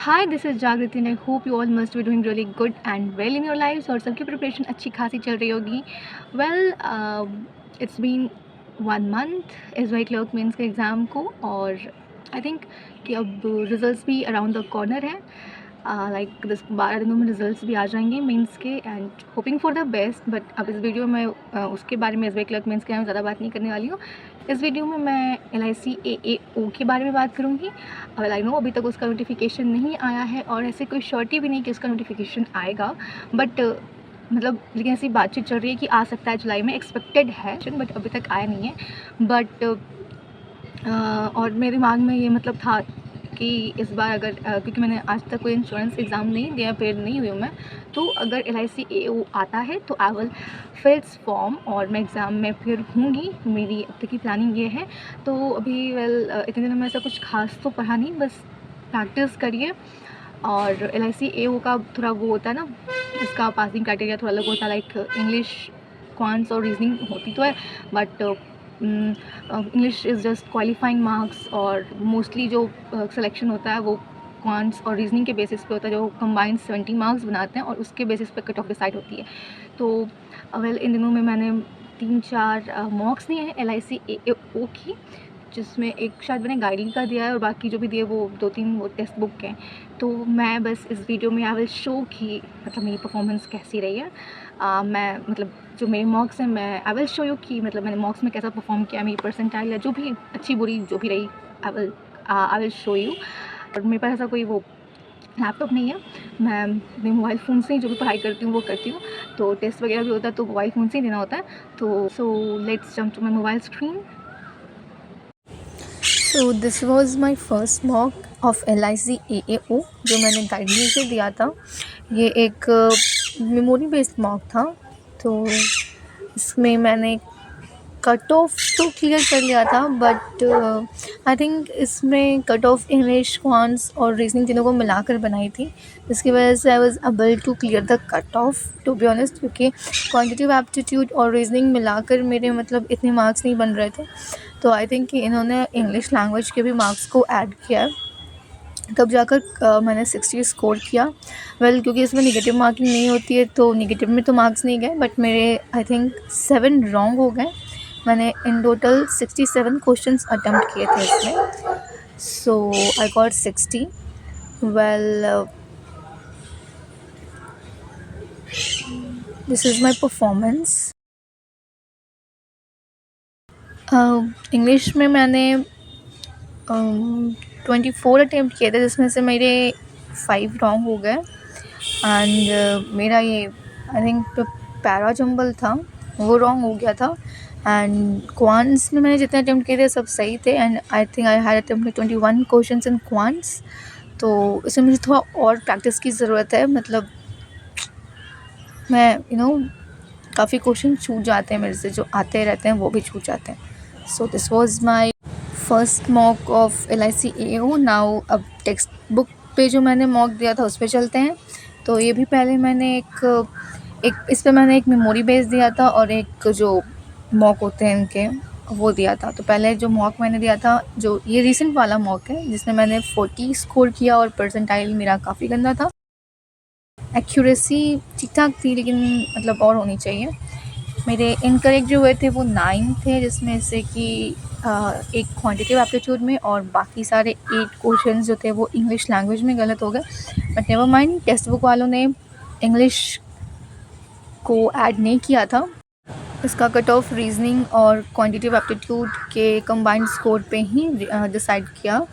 Hi, this is Jagriti and I hope you all must be doing really good and well in your lives और सबकी preparation अच्छी खासी चल रही होगी. Well, it's been 1 month इस बार क्लर्क मेंस के एग्ज़ाम को और आई थिंक कि अब रिज़ल्ट्स भी अराउंड द कॉर्नर है. लाइक 10-12 दिनों में रिजल्ट्स भी आ जाएंगे मेंस के and hoping for the best. But अब इस वीडियो में उसके बारे में एसबीआई क्लर्क मेंस के बारे में ज़्यादा बात नहीं करने वाली हूँ. इस वीडियो में मैं LIC AAO के बारे में बात करूँगी. और आई नो अभी तक उसका नोटिफिकेशन नहीं आया है और ऐसे कोई श्योरिटी भी नहीं कि उसका नोटिफिकेशन आएगा. बट मतलब लेकिन ऐसी बातचीत चल रही है कि आ सकता है जुलाई में, एक्सपेक्टेड है, बट अभी तक आया नहीं है. बट और मेरे दिमाग में ये मतलब था कि इस बार अगर क्योंकि मैंने आज तक कोई इंश्योरेंस एग्ज़ाम नहीं दिया, प्रेयर नहीं हुई हूँ मैं, तो अगर LIC AAO आता है तो I will fill it's form और मैं एग्ज़ाम में फिर होंगी. मेरी अब तक की प्लानिंग ये है. तो अभी इतने दिनों में ऐसा कुछ खास तो पढ़ा नहीं, बस प्रैक्टिस करिए. और LIC AAO का थोड़ा वो होता है ना, इसका पासिंग क्राइटेरिया थोड़ा अलग होता है. लाइक इंग्लिश, क्वांट्स और रीजनिंग होती तो है, but English is just qualifying marks और मोस्टली जो सिलेक्शन होता है वो क्वांट्स और रीजनिंग के बेसिस पे होता है, जो कंबाइंड 70 मार्क्स बनाते हैं और उसके बेसिस पे कट ऑफ डिसाइड होती है. तो वेल इन दिनों में मैंने 3-4 मॉक्स दिए हैं LIC AAO की, जिसमें एक शायद मैंने गाइडली का दिया है और बाकी जो भी दिए वो 2-3 वो टेक्स्ट बुक के हैं. तो मैं बस इस वीडियो में आई विल शो कि मतलब मेरी परफॉर्मेंस कैसी रही है. मैं मतलब जो मेरे मॉक्स हैं, मैं आई विल शो यू कि मतलब मैंने मॉक्स में कैसा परफॉर्म किया, मेरी परसेंटाइल या जो भी अच्छी बुरी जो भी रही, आई विल शो यू. और मेरे पास ऐसा कोई वो लैपटॉप नहीं है, मैं अपने मोबाइल फ़ोन से ही जो भी पढ़ाई करती हूँ वो करती हूँ. तो टेस्ट वगैरह भी होता है तो मोबाइल फ़ोन से ही देना होता है. तो so let's jump to my mobile screen. So this was my first mock of LIC AAO जो मैंने गाइडली से दिया था. ये एक मेमोरी बेस्ड मॉक था. तो इसमें मैंने कट ऑफ तो क्लियर कर लिया था, बट आई थिंक इसमें कट ऑफ इंग्लिश, क्वांट्स और रीजनिंग तीनों को मिलाकर बनाई थी, जिसकी वजह से I was able to clear the cut off, to be honest. क्योंकि क्वांटिटेटिव एप्टीट्यूड और रीजनिंग मिलाकर मेरे मतलब इतने मार्क्स नहीं बन रहे थे. तो आई थिंक कि इन्होंने इंग्लिश लैंग्वेज के भी मार्क्स को ऐड किया है, तब जाकर मैंने 60 स्कोर किया. वेल क्योंकि इसमें नेगेटिव मार्किंग नहीं होती है तो नेगेटिव में तो मार्क्स नहीं गए, बट मेरे आई थिंक 7 रॉन्ग हो गए. मैंने इन टोटल 67 क्वेश्चंस अटेम्प्ट किए थे इसमें. So I got 60. Well this is my performance. English में मैंने 24 अटेम्प्ट किए थे, जिसमें से मेरे 5 रॉन्ग हो गए. एंड मेरा ये आई थिंक पैरा जंबल था वो रॉन्ग हो गया था. एंड क्वांट्स में मैंने जितने अटेम्प्ट किए थे सब सही थे. And I think I had attempt 21 questions in quants. तो इसमें मुझे थोड़ा और प्रैक्टिस की ज़रूरत है. मतलब मैं काफ़ी क्वेश्चन छूट जाते हैं मेरे से, जो आते रहते हैं वो भी छूट जाते हैं. So this was my first mock of LIC AAO. Now अब टेक्स्ट बुक पे जो मैंने मॉक दिया था उस पर चलते हैं. तो ये भी पहले मैंने एक इस पे मैंने एक मेमोरी बेस दिया था और एक जो मॉक होते हैं इनके वो दिया था. तो पहले जो मॉक मैंने दिया था, जो ये रीसेंट वाला मॉक है, जिसमें मैंने 40 स्कोर किया और परसेंटाइल मेरा काफ़ी गंदा था. एक्यूरेसी ठीक ठाक थी लेकिन मतलब और होनी चाहिए. मेरे इनकरेक्ट जो हुए थे वो 9 थे, जिसमें से कि एक क्वांटिटेटिव एप्टीट्यूड में और बाकी सारे 8 क्वेश्चंस जो थे वो इंग्लिश लैंग्वेज में गलत हो गए. But never mind, text book वालों ने इंग्लिश को ऐड नहीं किया था. इसका कट ऑफ रीजनिंग और क्वांटिटेटिव एप्टीट्यूड के कंबाइंड स्कोर पे ही डिसाइड किया.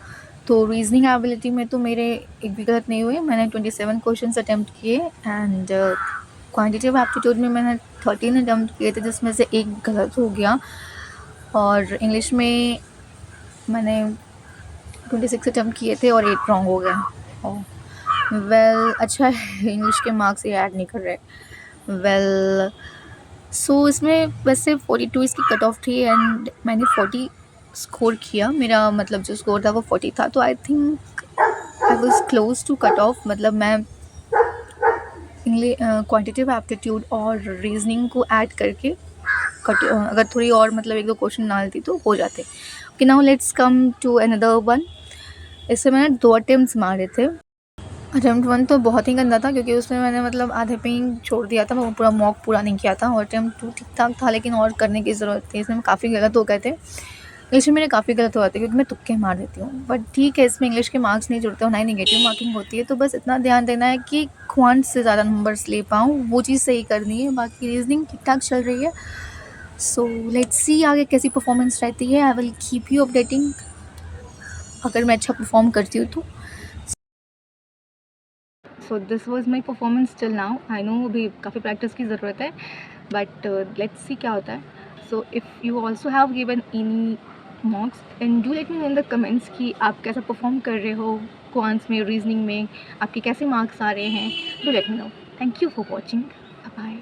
तो रीजनिंग एबिलिटी में तो मेरे एक भी गलत नहीं हुए. मैंने 27 क्वेश्चंस अटेम्प्ट किए. एंड क्वांटिटेटिव एप्टीट्यूड में मैंने 13 अटेम्प्ट किए थे, जिसमें से एक गलत हो गया. और इंग्लिश में मैंने 26 अटेम्प्ट किए थे और 8 रॉन्ग हो गए. वेल अच्छा है, इंग्लिश के मार्क्स ये ऐड नहीं कर रहे. वेल सो इसमें वैसे 42 इसकी कट ऑफ थी एंड मैंने 40 स्कोर किया. मेरा मतलब जो स्कोर था वो 40 था. तो I think I was close to cut off. मतलब मैं क्वांटिटेटिव एप्टीट्यूड और रीजनिंग को ऐड करके अगर थोड़ी और मतलब 1-2 क्वेश्चन डालती तो हो जाते. Okay, now let's come to another one. इससे मैंने 2 अटेम्प्ट्स मारे थे. अटेम्प्ट 1 तो बहुत ही गंदा था, क्योंकि उसमें मैंने मतलब आधे पे ही छोड़ दिया था, वो पूरा मॉक पूरा नहीं किया था। और अटेम्प्ट 2 ठीक-ठाक था, लेकिन और करने की ज़रूरत थी। इसमें काफ़ी गलत हो गए थे। इंग्लिश में मेरे काफ़ी गलत हो जाते हैं, क्योंकि मैं तुक्के मार देती हूँ। बट ठीक है, इसमें इंग्लिश के मार्क्स नहीं जुड़ते और ना ही नेगेटिव मार्किंग होती है। तो बस इतना ध्यान देना है कि क्वांट से ज़्यादा नंबर्स ले पाऊँ, वो चीज़ सही करनी है। बाकी रीज़निंग ठीक-ठाक चल रही है। सो लेट्स सी आगे कैसी परफॉर्मेंस रहती है। I will keep you updating, अगर मैं अच्छा परफॉर्म करती हूँ तो। So this was my performance till now. I know अभी काफ़ी प्रैक्टिस की ज़रूरत है, बट लेट्स सी क्या होता है। So if you also have given any मॉक्स, and do let me no in the comments कि आप कैसा परफॉर्म कर रहे हो क्वांट्स में, रीजनिंग में, आपके कैसे मार्क्स आ रहे हैं। Do let me know. Thank you for watching. Bye.